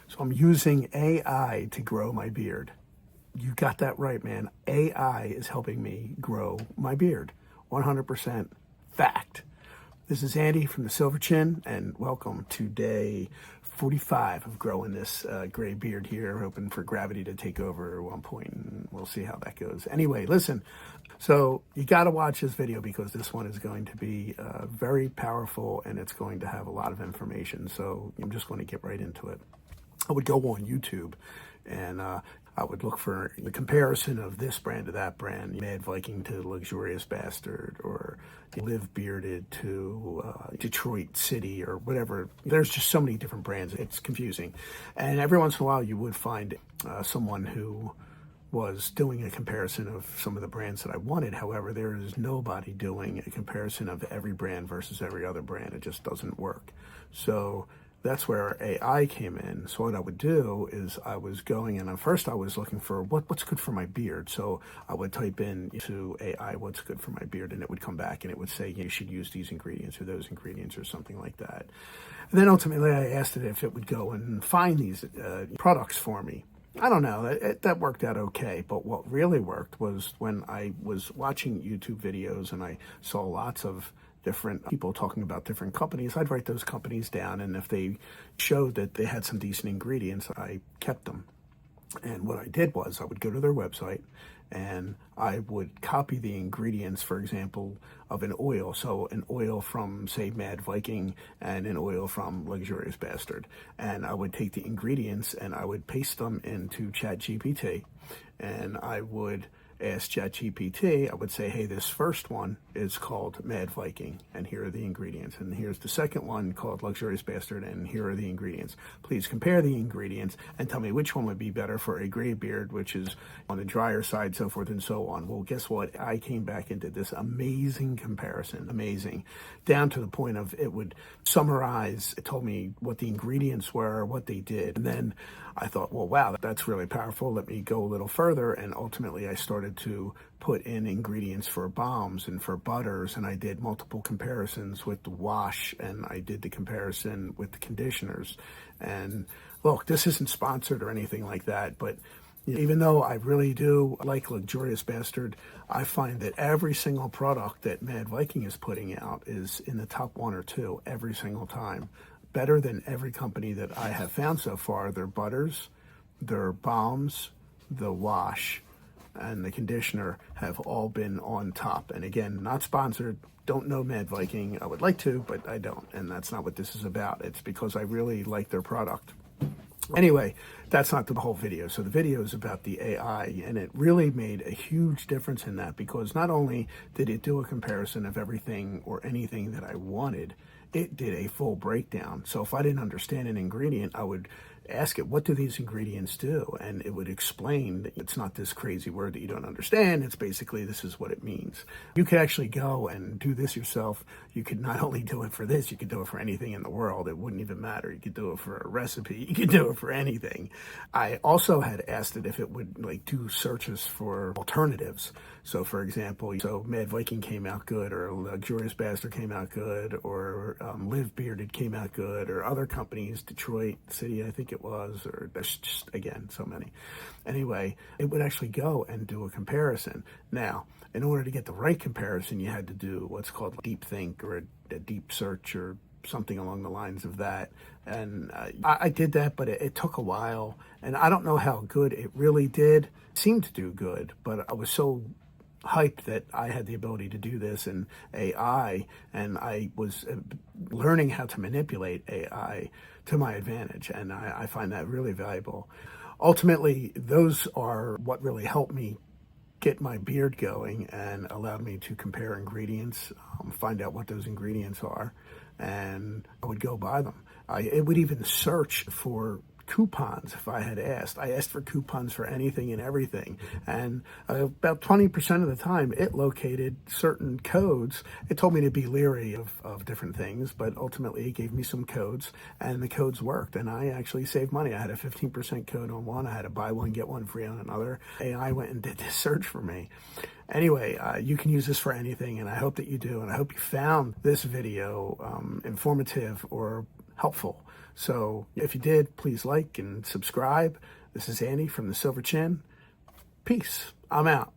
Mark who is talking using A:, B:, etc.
A: So I'm using AI to grow my beard. You got that right, man. AI is helping me grow my beard. 100% fact. This is Andy from the Silver Chin, and welcome to day 45 of growing this gray beard here, hoping for gravity to take over at one point, and we'll see how that goes. Anyway, listen, so you got to watch this video because this one is going to be very powerful, and it's going to have a lot of information, so I'm just going to get right into it. I would go on YouTube and I would look for the comparison of this brand to that brand, Mad Viking to Luxurious Bastard, or Live Bearded to Detroit City, or whatever. There's just so many different brands. It's confusing. And every once in a while you would find someone who was doing a comparison of some of the brands that I wanted. However, there is nobody doing a comparison of every brand versus every other brand. It just doesn't work. So that's where AI came in. So what I would do is I was going, and at first I was looking for what's good for my beard. So I would type in to AI, what's good for my beard, and it would come back and it would say, you should use these ingredients or those ingredients or something like that. And then ultimately I asked it if it would go and find these products for me. I don't know, that worked out okay, but what really worked was when I was watching YouTube videos and I saw lots of different people talking about different companies. I'd write those companies down, and if they showed that they had some decent ingredients, I kept them. And what I did was I would go to their website and I would copy the ingredients, for example, of an oil. So an oil from, say, Mad Viking and an oil from Luxurious Bastard. And I would take the ingredients and I would paste them into ChatGPT, and I would ask ChatGPT, I would say, hey, this first one is called Mad Viking, and here are the ingredients. And here's the second one called Luxurious Bastard, and here are the ingredients. Please compare the ingredients and tell me which one would be better for a gray beard, which is on the drier side, so forth and so on. Well, guess what? I came back and did this amazing comparison, amazing, down to the point of it would summarize. It told me what the ingredients were, what they did. And then I thought, well, wow, that's really powerful. Let me go a little further. And ultimately I started to put in ingredients for balms and for butters, and I did multiple comparisons with the wash, and I did the comparison with the conditioners. And look, this isn't sponsored or anything like that, but even though I really do like Luxurious Bastard, I find that every single product that Mad Viking is putting out is in the top one or two every single time. Better than every company that I have found so far. Their butters, their balms, the wash, and the conditioner have all been on top. And again, not sponsored, don't know Mad Viking. I would like to, but I don't. And that's not what this is about. It's because I really like their product. Anyway, that's not the whole video. So the video is about the AI, and it really made a huge difference in that, because not only did it do a comparison of everything or anything that I wanted, it did a full breakdown. So if I didn't understand an ingredient, I would ask it, what do these ingredients do? And it would explain that it's not this crazy word that you don't understand. It's basically, this is what it means. You could actually go and do this yourself. You could not only do it for this, you could do it for anything in the world. It wouldn't even matter. You could do it for a recipe. You could do it for anything. I also had asked it if it would do searches for alternatives. So for example, Mad Viking came out good, or Luxurious Bastard came out good, or Live Bearded came out good, or other companies, Detroit City, I think it was, or there's just, again, so many. Anyway, it would actually go and do a comparison. Now, in order to get the right comparison, you had to do what's called deep think, or a deep search, or something along the lines of that. And I did that, but it took a while, and I don't know how good it really did. It seemed to do good, but I was so hyped that I had the ability to do this in AI, and I was learning how to manipulate AI to my advantage, and I find that really valuable. Ultimately, those are what really helped me get my beard going and allowed me to compare ingredients, find out what those ingredients are, and I would go buy them. It would even search for coupons if I had asked. I asked for coupons for anything and everything, and about 20% of the time it located certain codes. It told me to be leery of different things, but ultimately it gave me some codes, and the codes worked, and I actually saved money. I had a 15% code on one. I had a buy one get one free on another. AI went and did this search for me. Anyway, you can use this for anything, and I hope that you do, and I hope you found this video informative or helpful. So if you did, please like and subscribe. This is Andy from the Silver Chin. Peace. I'm out.